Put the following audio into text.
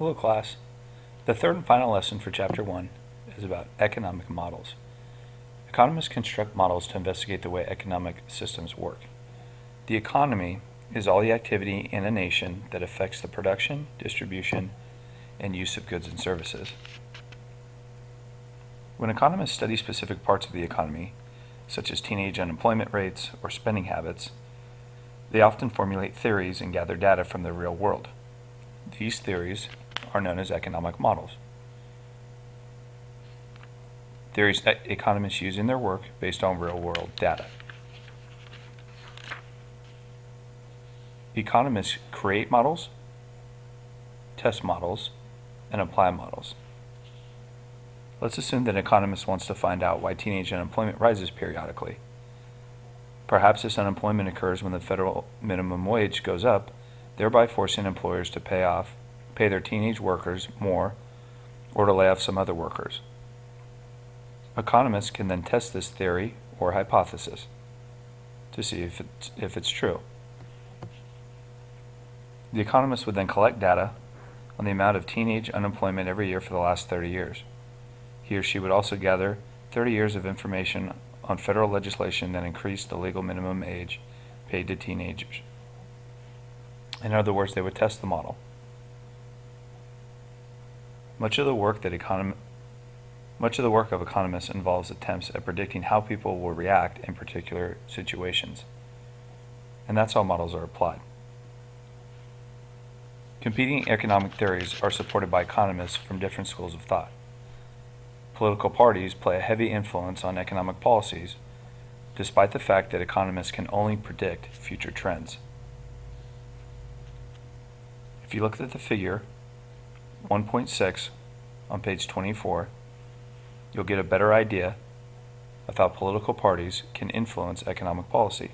Hello class. The third and final lesson for Chapter 1 is about economic models. Economists construct models to investigate the way economic systems work. The economy is all the activity in a nation that affects the production, distribution, and use of goods and services. When economists study specific parts of the economy, such as teenage unemployment rates or spending habits, they often formulate theories and gather data from the real world. These theories are known as economic models. Theories that economists use in their work based on real-world data. Economists create models, test models, and apply models. Let's assume that an economist wants to find out why teenage unemployment rises periodically. Perhaps this unemployment occurs when the federal minimum wage goes up, thereby forcing employers to pay their teenage workers more, or to lay off some other workers. Economists can then test this theory or hypothesis to see if it's true. The economist would then collect data on the amount of teenage unemployment every year for the last 30 years. He or she would also gather 30 years of information on federal legislation that increased the legal minimum age paid to teenagers. In other words, they would test the model. Much of the work of economists involves attempts at predicting how people will react in particular situations. And that's how models are applied. Competing economic theories are supported by economists from different schools of thought. Political parties play a heavy influence on economic policies, despite the fact that economists can only predict future trends. If you look at the figure 1.6 on page 24, you'll get a better idea of how political parties can influence economic policy.